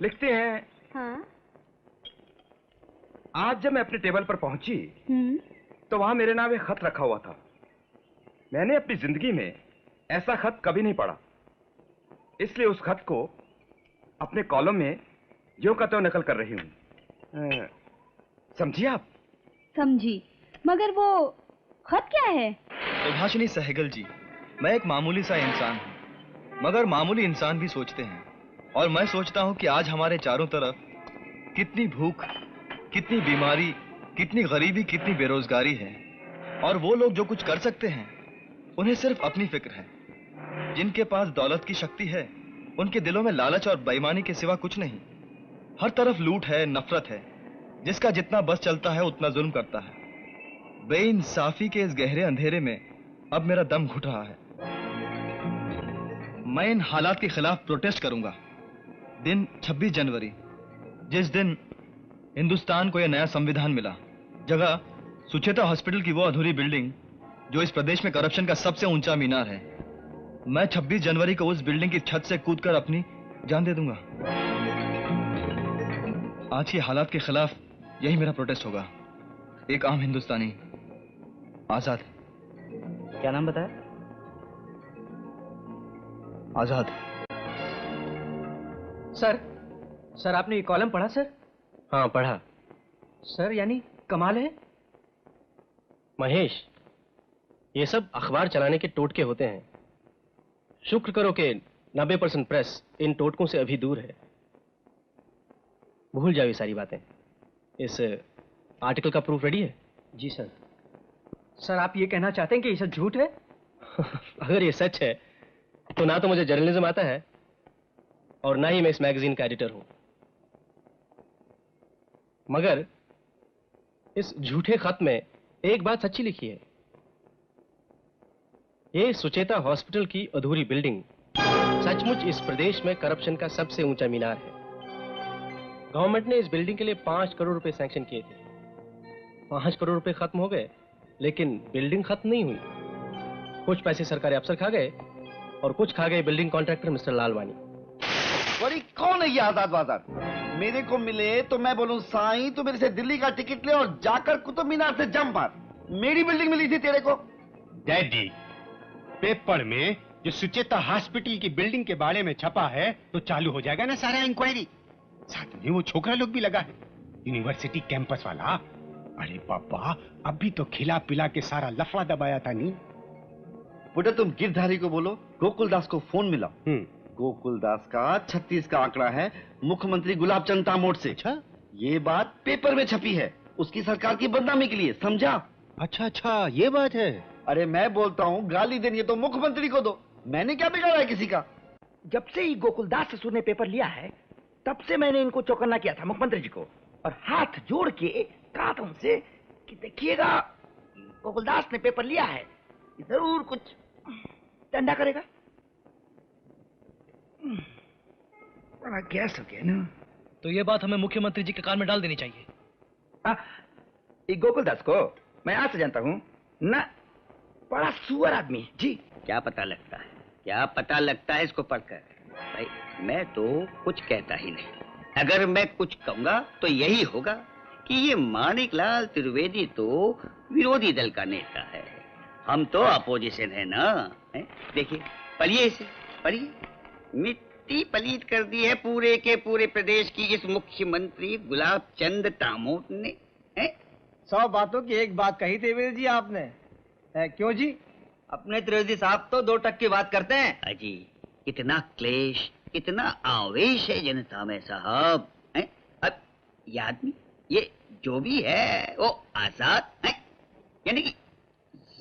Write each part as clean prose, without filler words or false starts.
लिखते हैं। हाँ? आज जब मैं अपने टेबल पर पहुंची तो वहां मेरे नाम एक खत रखा हुआ था। मैंने अपनी जिंदगी में ऐसा खत कभी नहीं पढ़ा, इसलिए उस खत को अपने कॉलम में ज्यों का त्यों नकल कर रही हूं। समझिए आप? समझी, मगर वो खत क्या है? सुभाषिनी सहगल जी, मैं एक मामूली सा इंसान हूँ, मगर मामूली इंसान भी सोचते हैं। और मैं सोचता हूँ कि आज हमारे चारों तरफ कितनी भूख, कितनी बीमारी, कितनी गरीबी, कितनी बेरोजगारी है। और वो लोग जो कुछ कर सकते हैं उन्हें सिर्फ अपनी फिक्र है। जिनके पास दौलत की शक्ति है उनके दिलों में लालच और बेईमानी के सिवा कुछ नहीं। हर तरफ लूट है, नफरत है। जिसका जितना बस चलता है उतना जुल्म करता है। बेइंसाफी के इस गहरे अंधेरे में अब मेरा दम घुट रहा है। मैं इन हालात के खिलाफ प्रोटेस्ट करूंगा। दिन 26 जनवरी, जिस दिन हिंदुस्तान को यह नया संविधान मिला, जगह सुचेता हॉस्पिटल की वो अधूरी बिल्डिंग जो इस प्रदेश में करप्शन का सबसे ऊंचा मीनार है। मैं 26 जनवरी को उस बिल्डिंग की छत से कूदकर अपनी जान दे दूंगा। आज के हालात के खिलाफ यही मेरा प्रोटेस्ट होगा। एक आम हिंदुस्तानी, आजाद। क्या नाम बताया? आजाद। सर आपने ये कॉलम पढ़ा सर? हाँ पढ़ा। सर यानी कमाल है। महेश, ये सब अखबार चलाने के टोटके होते हैं। शुक्र करो कि 90% प्रेस इन टोटकों से अभी दूर है। भूल जाओ ये सारी बातें। इस आर्टिकल का प्रूफ रेडी है? जी सर। सर आप ये कहना चाहते हैं कि ये सब झूठ है? अगर ये सच है तो ना तो मुझे जर्नलिज्म आता है और ना ही मैं इस मैगजीन का एडिटर हूं। मगर इस झूठे खत में एक बात सच्ची लिखी है। ये सुचेता हॉस्पिटल की अधूरी बिल्डिंग सचमुच इस प्रदेश में करप्शन का सबसे ऊंचा मीनार है। गवर्नमेंट ने इस बिल्डिंग के लिए 5 करोड़ रुपए सैंक्शन किए थे। 5 करोड़ रुपए खत्म हो गए, लेकिन बिल्डिंग खत्म नहीं हुई। कुछ पैसे सरकारी अफसर खा गए और कुछ खा गए बिल्डिंग कॉन्ट्रैक्टर मिस्टर लालवानी। बड़ी कौन है ये आजाद बाजार? मेरे को मिले तो मैं बोलूं साईं तो मेरे से दिल्ली का टिकट ले और जाकर कुतुब मीनार से जंप मार। मेरी बिल्डिंग मिली थी तेरे को। डैडी, पेपर में जो सुचेता हॉस्पिटल की बिल्डिंग के बारे में छपा है तो चालू हो जाएगा ना सारा इंक्वायरी। साथ में वो छोकरा लोग भी लगा है, यूनिवर्सिटी कैंपस वाला। अरे पापा, अभी तो खिला पिला के सारा लफड़ा दबाया था नहीं। बुढ़ा तुम गिरधारी को बोलो गोकुलदास को फोन मिला। गोकुलदास का 36 का आंकड़ा है मुख्यमंत्री गुलाब चंद तामोट से। अच्छा, ये बात पेपर में छपी है उसकी सरकार की बदनामी के लिए, समझा? अच्छा ये बात है। अरे मैं बोलता हूँ गाली देनी है तो मुख्यमंत्री को दो, मैंने क्या बिगाड़ा है किसी का? जब से ही गोकुलदास ससुर ने पेपर लिया है तब से मैंने इनको चौकन्ना किया था मुख्यमंत्री जी को, और हाथ जोड़ के कहा था उनसे कि देखिएगा गोकुलदास ने पेपर लिया है, जरूर कुछ डंडा करेगा। बड़ा गैस हो गया ना। तो ये बात हमें मुख्यमंत्री जी के कान में डाल देनी चाहिए। गोकुलदास को मैं आज से जानता हूँ ना, बड़ा सुअर आदमी है जी। क्या पता लगता है, क्या पता लगता है इसको पढ़कर? भाई मैं तो कुछ कहता ही नहीं। अगर मैं कुछ कहूंगा तो यही होगा कि ये माणिकलाल त्रिवेदी तो विरोधी दल का नेता है, हम तो अपोजिशन है ना। देखिए पढ़िए इसे, पढ़िए। मिट्टी पलीत कर दी है पूरे के पूरे प्रदेश की इस मुख्यमंत्री गुलाब चंद तामोट ने। 100 बातों की एक बात कही त्रिवेदी जी आपने। क्यों जी? अपने त्रिवेदी साहब तो 2 टक की बात करते हैं। अजी इतना क्लेश, इतना आवेश है जनता में साहब। अब ये आदमी, ये जो भी है वो आजाद है, यानी कि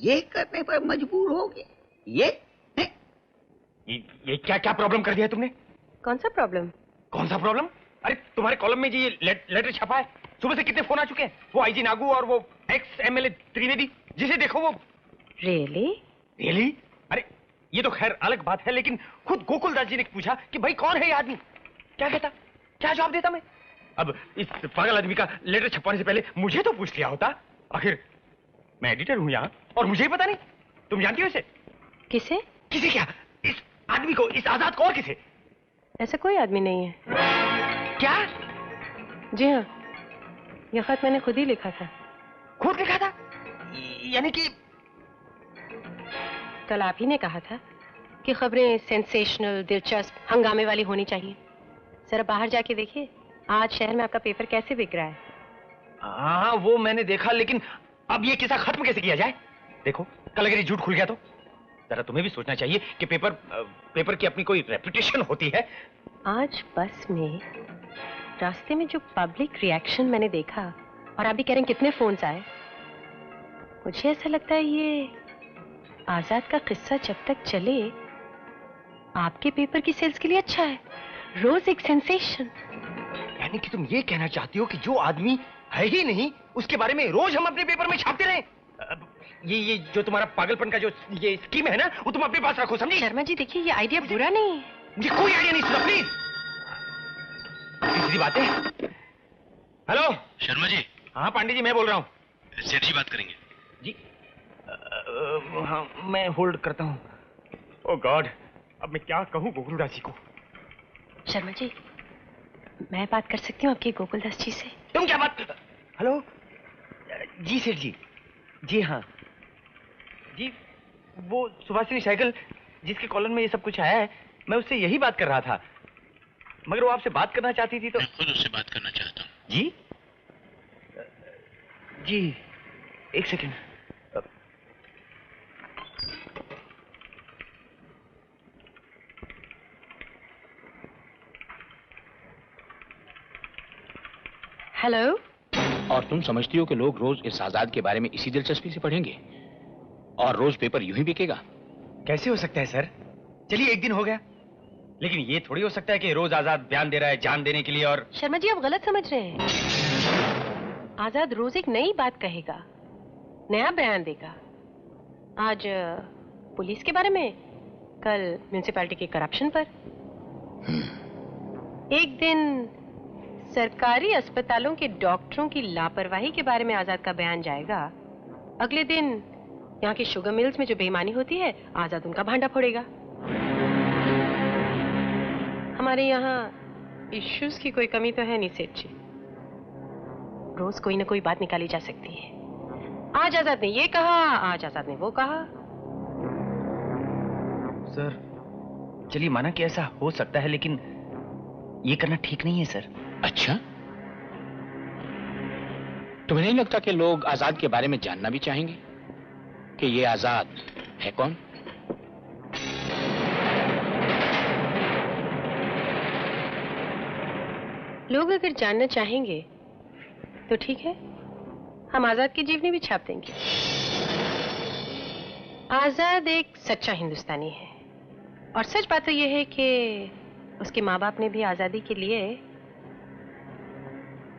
ये करने पर मजबूर हो गए। ये क्या प्रॉब्लम कर दिया तुमने? कौन सा प्रॉब्लम? कौन सा प्रॉब्लम? अरे तुम्हारे कॉलम में जी ये लेटर छपा है। सुबह से कितने फोन आ चुके हैं। वो आईजी नागू और वो एक्स एमएलए त्रिवेदी, जिसे देखो वो। रियली? अरे ये तो खैर अलग बात है, लेकिन खुद गोकुलदास जी ने पूछा कि भाई कौन है ये आदमी, क्या कहता, क्या जवाब देता मैं? अब इस पागल आदमी का लेटर छपवाने से पहले मुझे तो पूछ लिया होता। आखिर मैं एडिटर हूं यहाँ और मुझे ही पता नहीं। तुम जानती हो इसे? किसे? किसे क्या? इस आदमी को, इस आजाद को, और किसे? ऐसा कोई आदमी नहीं है। क्या? जी हाँ, यह खत मैंने खुद ही लिखा था। खुद लिखा था? यानी कि कल आप ही ने कहा था कि खबरें सेंसेशनल, दिलचस्प, हंगामे वाली होनी चाहिए। जरा बाहर जाके देखिए आज शहर में आपका पेपर कैसे बिक रहा है। हाँ, वो मैंने देखा, लेकिन अब ये किस्सा खत्म कैसे किया जाए? देखो, कल अगर ये झूठ खुल गया तो जरा तुम्हें भी सोचना चाहिए कि पेपर की अपनी कोई रेपुटेशन होती है। आज बस में रास्ते में जो पब्लिक रिएक्शन मैंने देखा, और आप भी कह रहे हैं कितने फोन्स आए, मुझे ऐसा लगता है ये आजाद का किस्सा जब तक चले आपके पेपर की सेल्स के लिए अच्छा है। रोज एक सेंसेशन। यानी कि तुम ये कहना चाहती हो कि जो आदमी है ही नहीं उसके बारे में रोज हम अपने पेपर में छापते रहे? ये जो तुम्हारा पागलपन का जो ये स्कीम है ना, वो तुम अपने पास रखो, समझी? शर्मा जी देखिए, ये आइडिया बुरा नहीं है। मुझे कोई आइडिया नहीं, सुनो प्लीज। तीसरी बात है। हेलो शर्मा जी। हाँ पांडे जी, मैं बोल रहा हूँ। सेठ जी बात करेंगे जी। हाँ, मैं होल्ड करता हूँ। ओह गॉड, अब मैं क्या कहूँ गोकुलदास जी को? शर्मा जी, मैं बात कर सकती हूँ आपके गोकुलदास जी से? तुम क्या बात? हेलो जी सेठ जी। जी हाँ जी, वो सुभाषिनी साइकिल जिसके कॉलम में ये सब कुछ आया है, मैं उससे यही बात कर रहा था, मगर वो आपसे बात करना चाहती थी तो। मैं खुद उससे बात करना चाहता हूँ। जी जी, एक सेकंड। हेलो। और तुम समझती हो कि लोग रोज इस आजाद के बारे में इसी दिलचस्पी से पढ़ेंगे और रोज पेपर यूं ही बिकेगा? कैसे हो सकता है सर? चलिए एक दिन हो गया, लेकिन ये थोड़ी हो सकता है कि रोज आजाद बयान दे रहा है जान देने के लिए। और शर्मा जी, आप गलत समझ रहे हैं। आजाद रोज एक नई बात कहेगा, नया बयान देगा। आज पुलिस के बारे में, कल म्युनिसिपैलिटी के करप्शन पर। एक दिन सरकारी अस्पतालों के डॉक्टरों की लापरवाही के बारे में आजाद का बयान जाएगा। अगले दिन यहाँ की शुगर मिल्स में जो बेईमानी होती है, आजाद उनका भांडा फोड़ेगा। हमारे यहाँ इश्यूज की कोई कमी तो है नहीं सेठ जी। रोज कोई ना कोई बात निकाली जा सकती है। आज आजाद ने ये कहा, आज आजाद ने वो कहा। सर चलिए माना कि ऐसा हो सकता है, लेकिन ये करना ठीक नहीं है सर। अच्छा, तुम्हें नहीं लगता कि लोग आजाद के बारे में जानना भी चाहेंगे कि ये आजाद है कौन? लोग अगर जानना चाहेंगे तो ठीक है, हम आजाद की जीवनी भी छाप देंगे। आजाद एक सच्चा हिंदुस्तानी है, और सच बात तो यह है कि उसके माँ बाप ने भी आजादी के लिए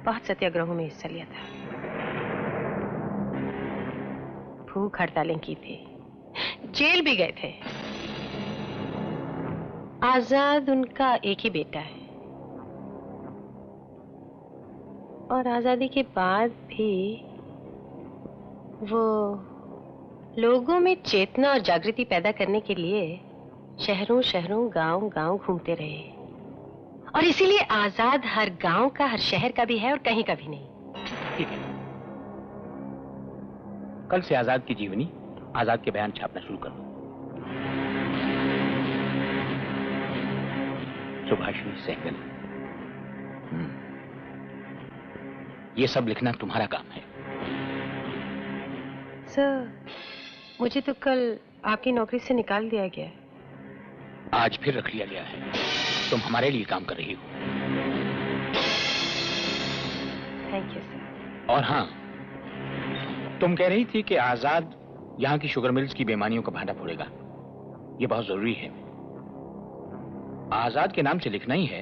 बहुत सत्याग्रहों में हिस्सा लिया था, भूख हड़तालें की थी, जेल भी गए थे। आजाद उनका एक ही बेटा है, और आजादी के बाद भी वो लोगों में चेतना और जागृति पैदा करने के लिए शहरों शहरों, गांव गांव घूमते रहे। और इसीलिए आजाद हर गांव का, हर शहर का भी है और कहीं का भी नहीं। ठीक है, कल से आजाद की जीवनी, आजाद के बयान छापना शुरू कर दो। सुभाषिनी सहगल, ये सब लिखना तुम्हारा काम है। सर, मुझे तो कल आपकी नौकरी से निकाल दिया गया। आज फिर रख लिया गया है। तुम हमारे लिए काम कर रही हो। Thank you sir. और हाँ, तुम कह रही थी कि आजाद यहाँ की शुगर मिल्स की बेईमानियों का भांडा फोड़ेगा। ये बहुत जरूरी है। आजाद के नाम से लिखना ही है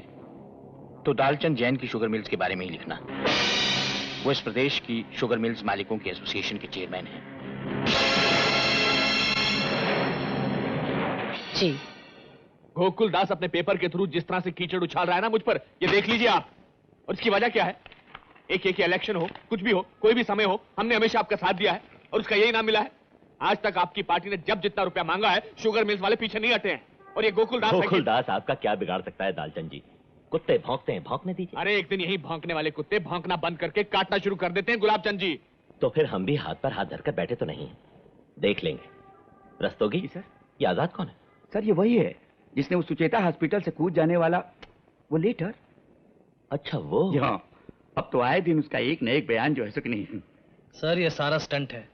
तो दालचंद जैन की शुगर मिल्स के बारे में ही लिखना। वो इस प्रदेश की शुगर मिल्स मालिकों के एसोसिएशन के चेयरमैन हैं। जी। गोकुलदास अपने पेपर के थ्रू जिस तरह से कीचड़ उछाल रहा है ना मुझ पर, ये देख लीजिए आप। और इसकी वजह क्या है? एक इलेक्शन हो, कुछ भी हो, कोई भी समय हो, हमने हमेशा आपका साथ दिया है और उसका यही नाम मिला है। आज तक आपकी पार्टी ने जब जितना रुपया मांगा है, शुगर मिल्स वाले पीछे नहीं हटे हैं। और ये गोकुलदास आपका क्या बिगाड़ सकता है दालचंद जी? कुत्ते भौंकते हैं, भौंकने दीजिए। अरे एक दिन यही भौंकने वाले कुत्ते भौंकना बंद करके काटना शुरू कर देते हैं गुलाब चंद जी। तो फिर हम भी हाथ पर हाथ धरकर बैठे तो नहीं, देख लेंगे। रस्तोगी सर, ये आजाद कौन है? सर ये वही है जिसने वो सुचेता हॉस्पिटल से कूद जाने वाला वो लेटर। अच्छा वो। हाँ, अब तो आए दिन उसका एक न एक बयान जो है सो कि नहीं। सर ये सारा स्टंट है,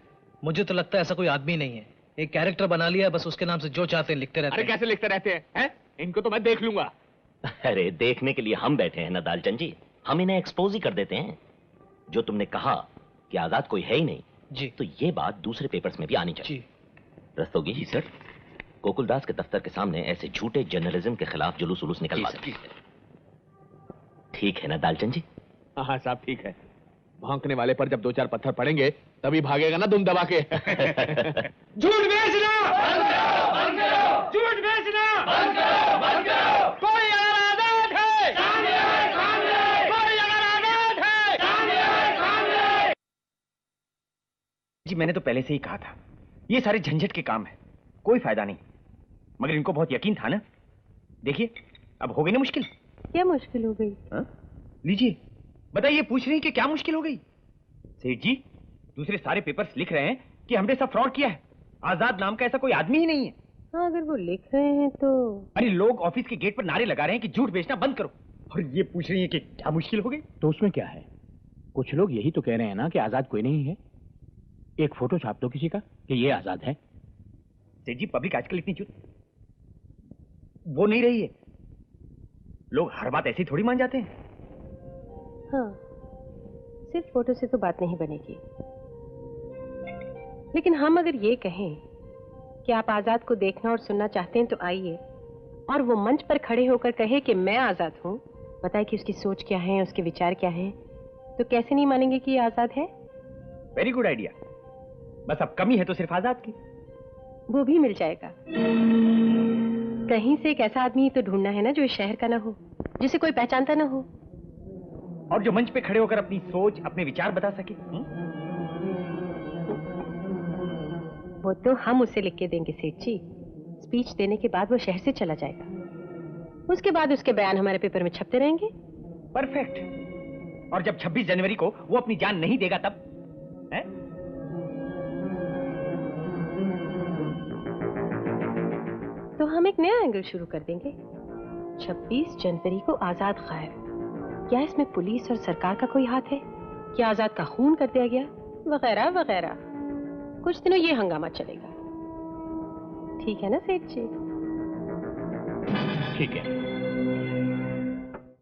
मुझे तो लगता है ऐसा कोई आदमी नहीं है, एक कैरेक्टर बना लिया है, बस उसके नाम से जो चाहते हैं लिखते रहते अरे हैं। कैसे लिखते रहते हैं? इनको तो मैं देख लूंगा। अरे देखने के लिए हम बैठे हैं ना दालचंद जी, हम इन्हें एक्सपोज ही कर देते हैं। जो तुमने कहा कि आजाद कोई है ही नहीं जी, तो ये बात दूसरे पेपर्स में भी आनी चाहिए। रस्तोगी जी सर, गोकुलदास के दफ्तर के सामने ऐसे झूठे जर्नलिज्म के खिलाफ जुलूस उलूस निकलवा दो। ठीक है ना दालचंद जी? हाँ साहब ठीक है। भौंकने वाले पर जब 2-4 पत्थर पड़ेंगे तभी भागेगा ना दुम दबा के। झूठ बेचना बंद करो, बंद करो। झूठ बेचना बंद करो, बंद करो। कोई अगर आजाद है सामने आए, सामने आए। कोई अगर आजाद है सामने आए, सामने आए। जी मैंने तो पहले से ही कहा था ये सारे झंझट के काम है, कोई फायदा नहीं। मगर इनको बहुत यकीन था ना। देखिए अब हो गई ना मुश्किल। क्या मुश्किल हो गई? लीजिए बताइए, पूछ रही हैं कि क्या मुश्किल हो गई? सेठ जी दूसरे सारे पेपर्स लिख रहे हैं कि हमने सब फ्रॉड किया है, आजाद नाम का ऐसा कोई आदमी ही नहीं है। हाँ अगर वो लिख रहे हैं तो। अरे लोग ऑफिस के गेट पर नारे लगा रहे हैं कि झूठ बेचना बंद करो, और ये पूछ रही है कि क्या मुश्किल हो गई? तो उसमें क्या है? कुछ लोग यही तो कह रहे हैं ना कि आजाद कोई नहीं है। एक फोटो छाप दो किसी का कि ये आजाद है। सेठ जी पब्लिक आजकल इतनी चुप वो नहीं रही है, लोग हर बात ऐसी थोड़ी मान जाते हैं। हाँ सिर्फ फोटो से तो बात नहीं बनेगी, लेकिन हम अगर ये कहें कि आप आजाद को देखना और सुनना चाहते हैं तो आइए, और वो मंच पर खड़े होकर कहे कि मैं आजाद हूं, बताए कि उसकी सोच क्या है, उसके विचार क्या हैं, तो कैसे नहीं मानेंगे कि ये आजाद है? Very good idea. बस अब कमी है तो सिर्फ आजाद की। वो भी मिल जाएगा। कहीं से एक ऐसा आदमी तो ढूंढना है ना जो इस शहर का ना हो, जिसे कोई पहचानता ना हो, और जो मंच पे खड़े होकर अपनी सोच अपने विचार बता सके। वो तो हम उसे लिख के देंगे सेठ जी। स्पीच देने के बाद वो शहर से चला जाएगा, उसके बाद उसके बयान हमारे पेपर में छपते रहेंगे। परफेक्ट। और जब 26 जनवरी को वो अपनी जान नहीं देगा तब है? तो हम एक नया एंगल शुरू कर देंगे। 26 जनवरी को आजाद गायब, क्या इसमें पुलिस और सरकार का कोई हाथ है? क्या आजाद का खून कर दिया गया? वगैरह वगैरह। कुछ दिनों ये हंगामा चलेगा। ठीक है ना सेठ जी? ठीक है।